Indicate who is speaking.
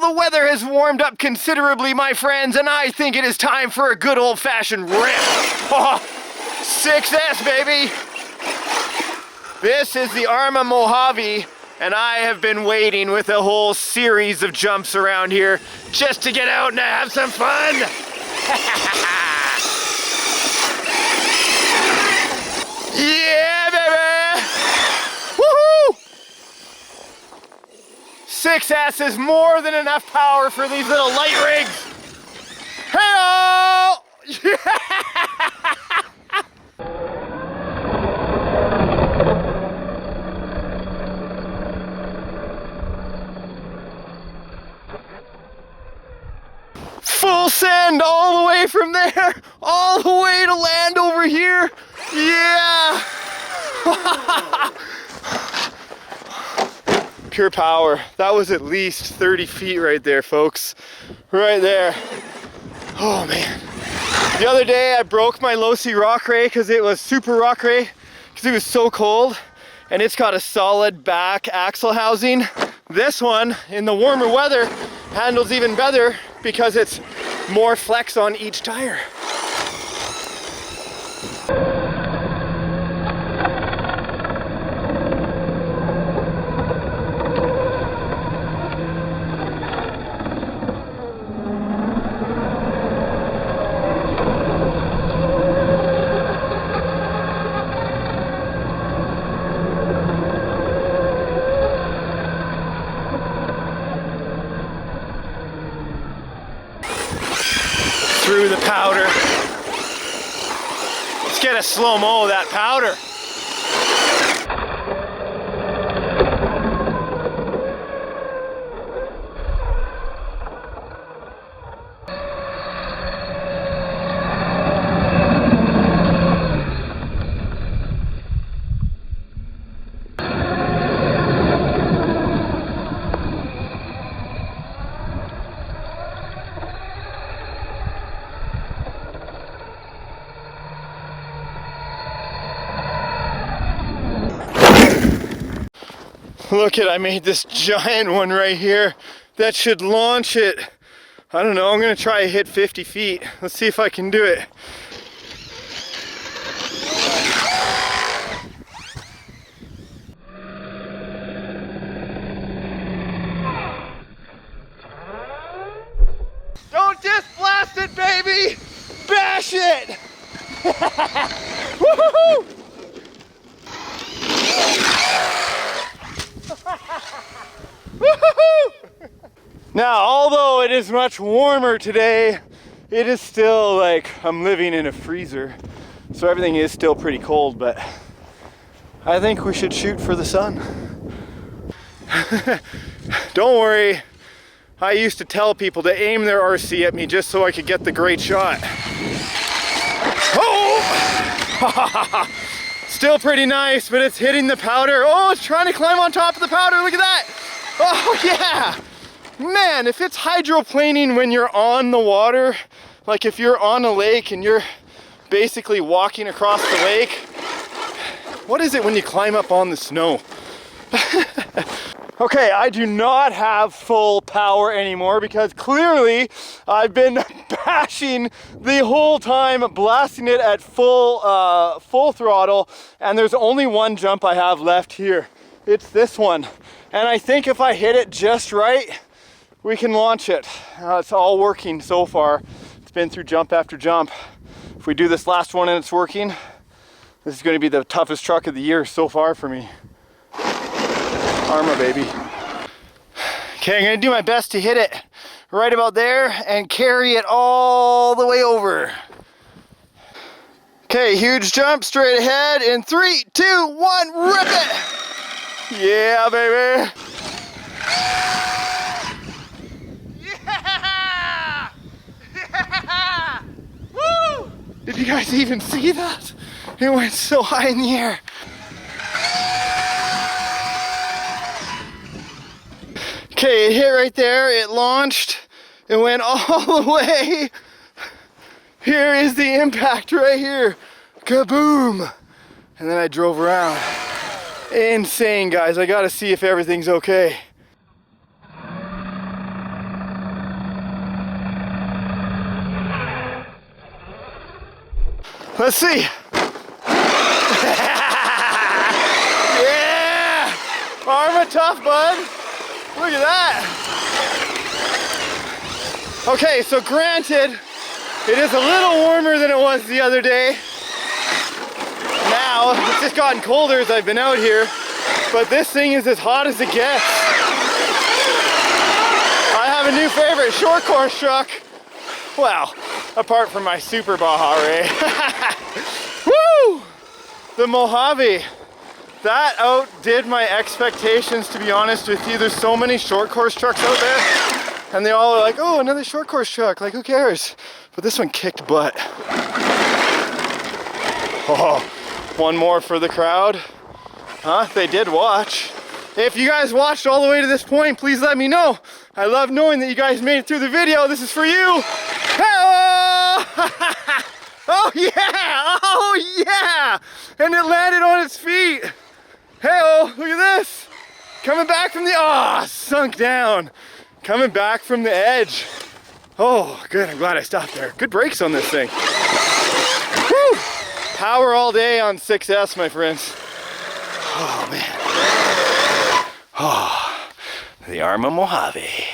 Speaker 1: the weather has warmed up considerably, my friends, and I think it is time for a good old-fashioned rip. Oh, 6S, baby. This is the ARRMA MOJAVE, and I have been waiting with a whole series of jumps around here just to get out and have some fun. Yeah, baby! Woohoo! 6S is more than enough power for these little light rigs. Hey-oh! Full send all the way from there, all the way to land over here. Yeah! Pure power. That was at least 30 feet right there, folks. Right there. Oh man. The other day I broke my low-C rock ray because it was super rock ray because it was so cold, and it's got a solid back axle housing. This one, in the warmer weather, handles even better because it's more flex on each tire. Through the powder. Let's get a slow-mo of that powder. Look at, I made this giant one right here that should launch it. I don't know, I'm gonna try to hit 50 feet. Let's see if I can do it. Don't just blast it, baby! Bash it! Woohoo! Now, although it is much warmer today, it is still like I'm living in a freezer. So everything is still pretty cold, but I think we should shoot for the sun. Don't worry, I used to tell people to aim their RC at me just so I could get the great shot. Oh! Still pretty nice, but it's hitting the powder. Oh, it's trying to climb on top of the powder. Look at that. Oh, yeah. Man, if it's hydroplaning when you're on the water, like if you're on a lake and you're basically walking across the lake, what is it when you climb up on the snow? Okay, I do not have full power anymore because clearly I've been bashing the whole time, blasting it at full throttle, and there's only one jump I have left here. It's this one, and I think if I hit it just right, we can launch it. It's all working so far. It's been through jump after jump. If we do this last one and it's working, this is going to be the toughest truck of the year so far for me. ARRMA, baby. Okay, I'm gonna do my best to hit it right about there and carry it all the way over. Okay, huge jump straight ahead in 3, 2, 1, rip it! Yeah, baby! Yeah! Yeah! Woo! Did you guys even see that? It went so high in the air. Okay, it hit right there, it launched, it went all the way. Here is the impact right here. Kaboom! And then I drove around. Insane, guys. I gotta see if everything's okay. Let's see. Yeah! ARRMA tough, bud. Look at that. Okay, so granted, it is a little warmer than it was the other day. Now, it's just gotten colder as I've been out here, but this thing is as hot as it gets. I have a new favorite short course truck. Well, apart from my Super Baja Ray. Woo! The Mojave. That outdid my expectations, to be honest with you. There's so many short course trucks out there, and they all are like, oh, another short course truck, like who cares? But this one kicked butt. Oh, one more for the crowd. Huh? They did watch. If you guys watched all the way to this point, please let me know. I love knowing that you guys made it through the video. This is for you. Oh, oh yeah! Oh yeah! And it landed on its feet. Hey-oh, look at this. Coming back from the, sunk down. Coming back from the edge. Oh, good, I'm glad I stopped there. Good brakes on this thing. Woo! Power all day on 6S, my friends. Oh, man. Oh, the ARRMA Mojave.